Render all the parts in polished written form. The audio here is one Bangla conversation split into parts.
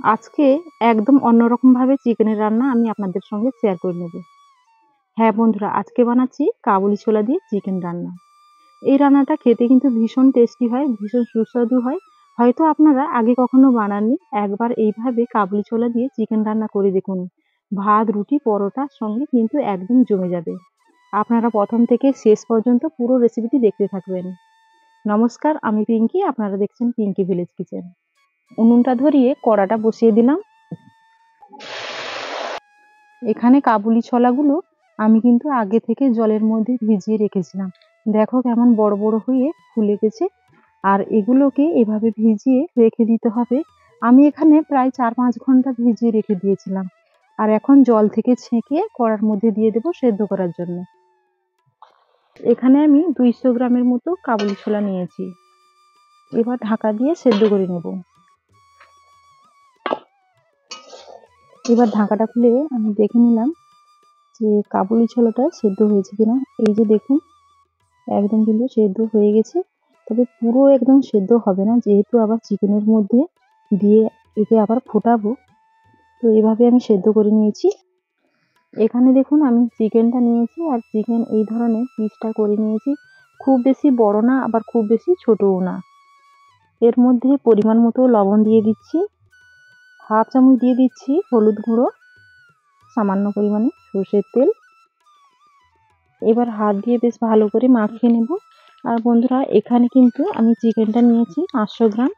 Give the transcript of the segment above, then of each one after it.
আজকে একদম অন্যরকমভাবে চিকেনের রান্না আমি আপনাদের সঙ্গে শেয়ার করে নেব। হ্যাঁ বন্ধুরা, আজকে বানাচ্ছি কাবুলি ছোলা দিয়ে চিকেন রান্না। এই রান্নাটা খেতে কিন্তু ভীষণ টেস্টি হয়, ভীষণ সুস্বাদু হয়। হয়তো আপনারা আগে কখনো বানাননি, একবার এইভাবে কাবুলি ছোলা দিয়ে চিকেন রান্না করে দেখুন। ভাত, রুটি, পরোটার সঙ্গে কিন্তু একদম জমে যাবে। আপনারা প্রথম থেকে শেষ পর্যন্ত পুরো রেসিপিটি দেখতে থাকবেন। নমস্কার, আমি পিঙ্কি, আপনারা দেখছেন পিঙ্কি ভিলেজ কিচেন। উনুনটা ধরিয়ে কড়াটা বসিয়ে দিলাম। এখানে কাবুলি ছোলাগুলো আমি কিন্তু আগে থেকে জলের মধ্যে ভিজিয়ে রেখেছিলাম। দেখো কেমন বড় বড় হয়ে ফুলে গেছে। আর এগুলোকে এভাবে ভিজিয়ে রেখে দিতে হবে। আমি এখানে প্রায় 4-5 ঘন্টা ভিজিয়ে রেখে দিয়েছিলাম। আর এখন জল থেকে ছেঁকে কড়ার মধ্যে দিয়ে দেবো সেদ্ধ করার জন্য। এখানে আমি 200 গ্রামের মতো কাবুলি ছোলা নিয়েছি। এবার ঢাকা দিয়ে সেদ্ধ করে নেব। এবার ঢাকাটা খুলে আমি দেখে নিলাম যে কাবুলি ছোলাটা সেদ্ধ হয়েছে কিনা। এই যে দেখুন, একদম কিন্তু সেদ্ধ হয়ে গেছে। তবে পুরো একদম সেদ্ধ হবে না, যেহেতু আবার চিকেনের মধ্যে দিয়ে একে আবার ফোটাবো। তো এভাবে আমি সেদ্ধ করে নিয়েছি। এখানে দেখুন আমি চিকেনটা নিয়েছি, আর চিকেন এই ধরনের পিসটা করে নিয়েছি। খুব বেশি বড় না, আবার খুব বেশি ছোটও না। এর মধ্যে পরিমাণ মতো লবণ দিয়ে দিচ্ছি, হাফ চামচ দিয়ে দিচ্ছি হলুদ গুঁড়ো, সামান্য পরিমাণে সর্ষের তেল। এবার হাত দিয়ে বেশ ভালো করে মাখিয়ে নেব। আর বন্ধুরা, এখানে কিন্তু আমি চিকেনটা নিয়েছি 500 গ্রাম।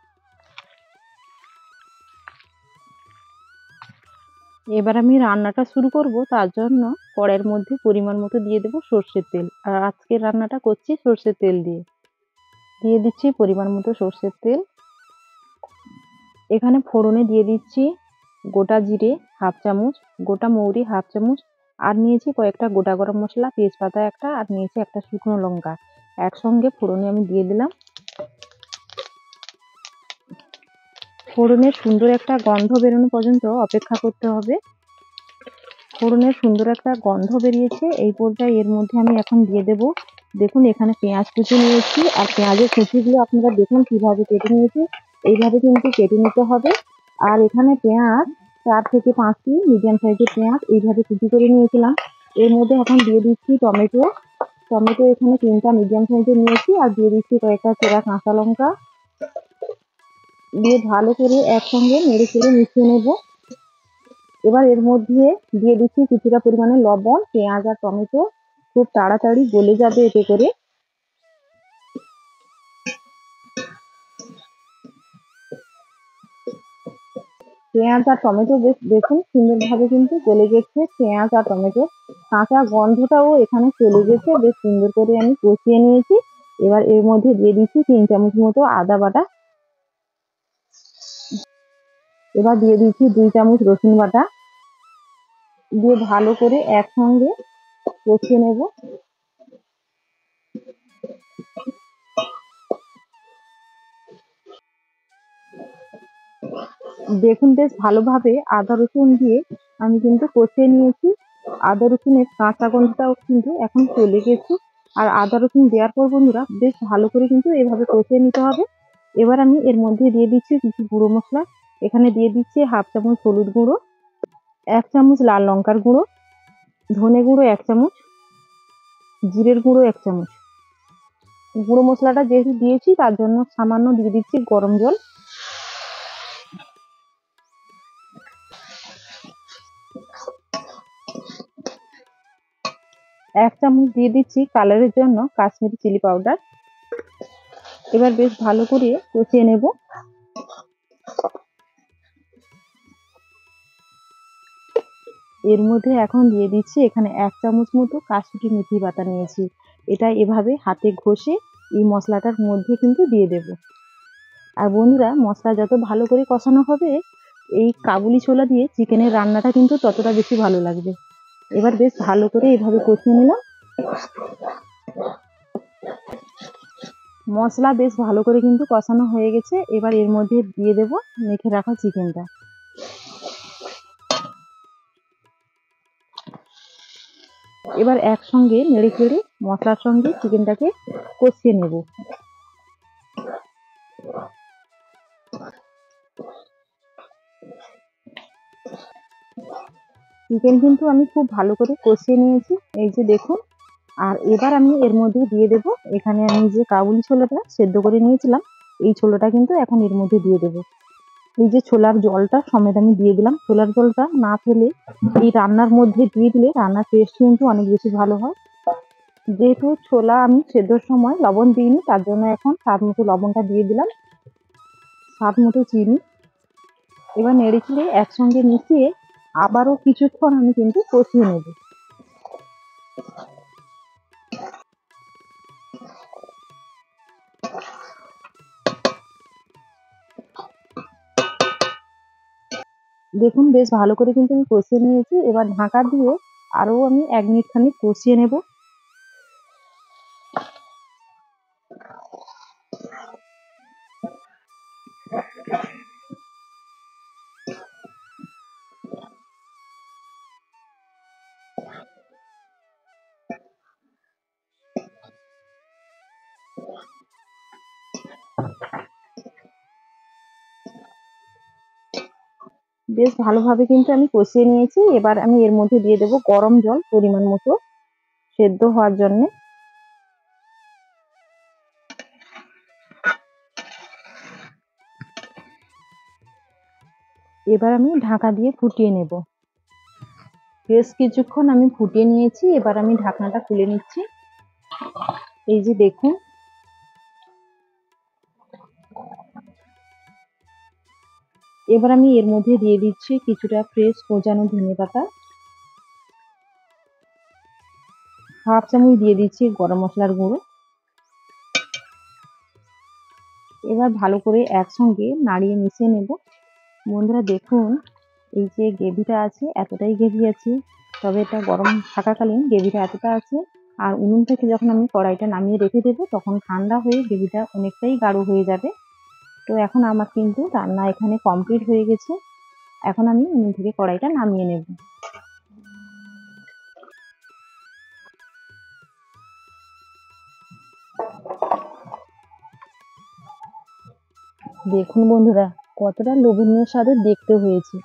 এবার আমি রান্নাটা শুরু করব, তার জন্য কড়াইয়ের মধ্যে পরিমাণ মতো দিয়ে দেব সর্ষের তেল। আর আজকে রান্নাটা করছি সর্ষের তেল দিয়ে। দিয়ে দিচ্ছি পরিমাণ মতো সর্ষের তেল। এখানে ফোড়নে দিয়ে দিচ্ছি গোটা জিরে হাফ চামচ, গোটা মৌরি হাফ চামচ, আর নিয়েছি কয়েকটা গোটা গরম মশলা, তেজপাতা একটা, আর নিয়েছি একটা শুকনো লঙ্কা। একসঙ্গে ফোড়নে আমি দিয়ে দিলাম। ফোড়নের সুন্দর একটা গন্ধ বেরোনো পর্যন্ত অপেক্ষা করতে হবে। ফোড়নের সুন্দর একটা গন্ধ বেরিয়েছে। এই পর্যায়ে এর মধ্যে আমি এখন দিয়ে দেব, দেখুন এখানে পেঁয়াজ কুচি নিয়েছি। আর পেঁয়াজের কুচিগুলো আপনারা দেখুন কিভাবে কেটে নিয়েছি, এইভাবে কিন্তু কেটে নিতে হবে। আর এখানে পেঁয়াজ 4 থেকে 5টি মিডিয়াম সাইজের পেঁয়াজ এইভাবে কুচি করে নিয়েছিলাম। এর মধ্যে এখন দিয়ে দিচ্ছি টমেটো। টমেটো এখানে 3টা মিডিয়াম সাইজের নিয়েছি। আর দিয়ে দিচ্ছি কয়েকটা চেরা কাঁচা লঙ্কা। দিয়ে ভালো করে একসঙ্গে নেড়ে চেড়ে মিশিয়ে নেব। এবার এর মধ্যে দিয়ে দিচ্ছি কিছুটা পরিমাণে লবণ। পেঁয়াজ আর টমেটো খুব তাড়াতাড়ি গলে যাবে এতে করে। পেঁয়াজ আর টমেটো বেশ দেখুন সুন্দরভাবে কিন্তু গলে গেছে। পেঁয়াজ আর টমেটো কাঁচা গন্ধটাও এখানে চলে গেছে। বেশ সুন্দর করে আমি কষিয়ে নিয়েছি। এবার এর মধ্যে দিয়ে দিচ্ছি 3 চামচ মতো আদা বাটা। এবার দিয়ে দিচ্ছি 2 চামচ রসুন বাটা। দিয়ে ভালো করে একসঙ্গে কষিয়ে নেব। দেখুন বেশ ভালোভাবে আদা রসুন দিয়ে আমি কিন্তু কষিয়ে নিয়েছি। আদা রসুনের কাঁচা গন্ধটাও কিন্তু এখন চলে গেছে। আর আদা রসুন দেওয়ার পর বন্ধুরা বেশ ভালো করে কিন্তু এভাবে কষিয়ে নিতে হবে। এবার আমি এর মধ্যে দিয়ে দিচ্ছি কিছু গুঁড়ো মশলা। এখানে দিয়ে দিচ্ছি হাফ চামচ হলুদ গুঁড়ো, 1 চামচ লাল লঙ্কার গুঁড়ো, ধনে গুঁড়ো 1 চামচ, জিরের গুঁড়ো 1 চামচ। গুঁড়ো মশলাটা যেহেতু দিয়েছি তার জন্য সামান্য দিয়ে দিচ্ছি গরম জল। এক চামচ দিয়ে দিচ্ছি কালারের জন্য কাশ্মীরি চিলি পাউডার। এবার বেশ ভালো করে কষিয়ে নেব। এর মধ্যে এখন দিয়ে দিচ্ছি এখানে 1 চামচ মতো কাসুরি মেথি বাটা নিয়েছি। এটা এভাবে হাতে ঘষে এই মশলাটার মধ্যে কিন্তু দিয়ে দেব। আর বন্ধুরা, মশলা যত ভালো করে কষানো হবে, এই কাবুলি ছোলা দিয়ে চিকেনের রান্নাটা কিন্তু ততটা বেশি ভালো লাগবে। এবার বেশ ভালো করে এভাবে কষিয়ে নিলাম। মশলা বেশ ভালো করে কিন্তু কষানো হয়ে গেছে। এবার এর মধ্যে দিয়ে দেব মেখে রাখা চিকেনটা। এবার একসঙ্গে নেড়ে চেড়ে মশলার সঙ্গে চিকেনটাকে কষিয়ে নেব। চিকেন কিন্তু আমি খুব ভালো করে কষিয়ে নিয়েছি, এই যে দেখুন। আর এবার আমি এর মধ্যে দিয়ে দেব, এখানে আমি যে কাবুলি ছোলাটা সেদ্ধ করে নিয়েছিলাম, এই ছোলাটা কিন্তু এখন এর মধ্যে দিয়ে দেব। এই যে ছোলার জলটা সমেত আমি দিয়ে দিলাম। ছোলার জলটা না ফেলে এই রান্নার মধ্যে দিয়ে দিলে রান্নার টেস্ট কিন্তু অনেক বেশি ভালো হয়। যেহেতু ছোলা আমি সেদ্ধর সময় লবণ দিইনি, তার জন্য এখন স্বাদ মতো লবণটা দিয়ে দিলাম, স্বাদ মতো চিনি। এবার নেড়ে চেড়ে একসঙ্গে মিশিয়ে আবারও কিছুক্ষণ আমি কিন্তু কষিয়ে নেব। দেখুন বেশ ভালো করে কিন্তু আমি কষিয়ে নিয়েছি। এবার ঢাকা দিয়ে আরো আমি ১ মিনিট খানিক কষিয়ে নেব। বেশ ভালোভাবে কিন্তু আমি কষিয়ে নিয়েছি। এবার আমি এর মধ্যে দিয়ে দেব গরম জল পরিমাণ মতো সেদ্ধ হওয়ার জন্যে। এবার আমি ঢাকা দিয়ে ফুটিয়ে নেব। বেশ কিছুক্ষণ আমি ফুটিয়ে নিয়েছি, এবার আমি ঢাকনাটা খুলে নিচ্ছি। এই যে দেখুন, এবার আমি এর মধ্যে দিয়ে দিচ্ছি কিছুটা ফ্রেশ কোঁচানো ধনেপাতা, 1/2 চামচ দিয়ে দিচ্ছি গরম মশলার গুঁড়ো। এবার ভালো করে একসঙ্গে নাড়িয়ে মিশিয়ে নেব। বন্ধুরা দেখুন, এই যে গ্রেভিটা আছে এতটাই গ্রেভি আছে, তবে এটা গরম থাকাকালীন গ্রেভিটা এতটা আছে। আর উনুন থেকে যখন আমি কড়াইটা নামিয়ে রেখে দেবো তখন ঠান্ডা হয়ে গ্রেভিটা অনেকটাই গাঢ় হয়ে যাবে। তো এখন আমার কিন্তু রান্না এখানে কমপ্লিট হয়ে গেছে। এখন আমি উনুন থেকে কড়াইটা নামিয়ে নেব। দেখুন বন্ধুরা, কতটা লোভনীয় স্বাদের দেখতে হয়েছে।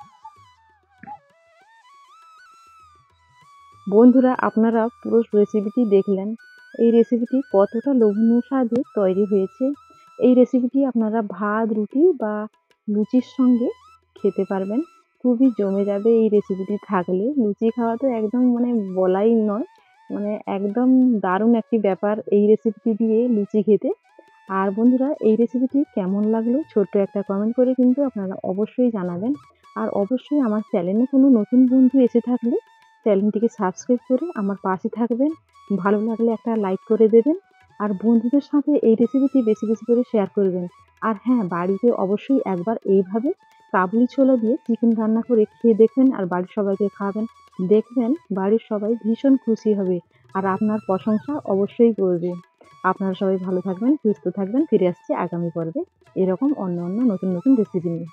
বন্ধুরা আপনারা পুরো রেসিপিটি দেখলেন। এই রেসিপিটি কতটা লোভনীয় স্বাদে তৈরি হয়েছে। এই রেসিপিটি আপনারা ভাত, রুটি বা লুচির সঙ্গে খেতে পারবেন। খুবই জমে যাবে এই রেসিপিটি থাকলে। লুচি খাওয়া তো একদম মানে বলাই নয়। মানে একদম দারুণ একটি ব্যাপার এই রেসিপিটি দিয়ে লুচি খেতে। আর বন্ধুরা এই রেসিপিটি কেমন লাগলো ছোট্ট একটা কমেন্ট করে কিন্তু আপনারা অবশ্যই জানাবেন। আর অবশ্যই আমার চ্যানেলে কোনো নতুন বন্ধু এসে থাকলে চ্যানেলটিকে সাবস্ক্রাইব করে আমার পাশে থাকবেন। ভালো লাগলে একটা লাইক করে দেবেন। আর বন্ধুদের সাথে এই রেসিপিটি বেশি বেশি করে শেয়ার করবেন। আর হ্যাঁ, বাড়িতে অবশ্যই একবার এইভাবে কাবুলি ছোলা দিয়ে চিকেন রান্না করে খেয়ে দেখবেন আর বাড়ির সবাইকে খাওয়াবেন। দেখবেন বাড়ির সবাই ভীষণ খুশি হবে আর আপনার প্রশংসা অবশ্যই করবে। আপনারা সবাই ভালো থাকবেন, সুস্থ থাকবেন। ফিরে আসছি আগামী পর্বে এরকম অন্য অন্য নতুন নতুন রেসিপি নিয়ে।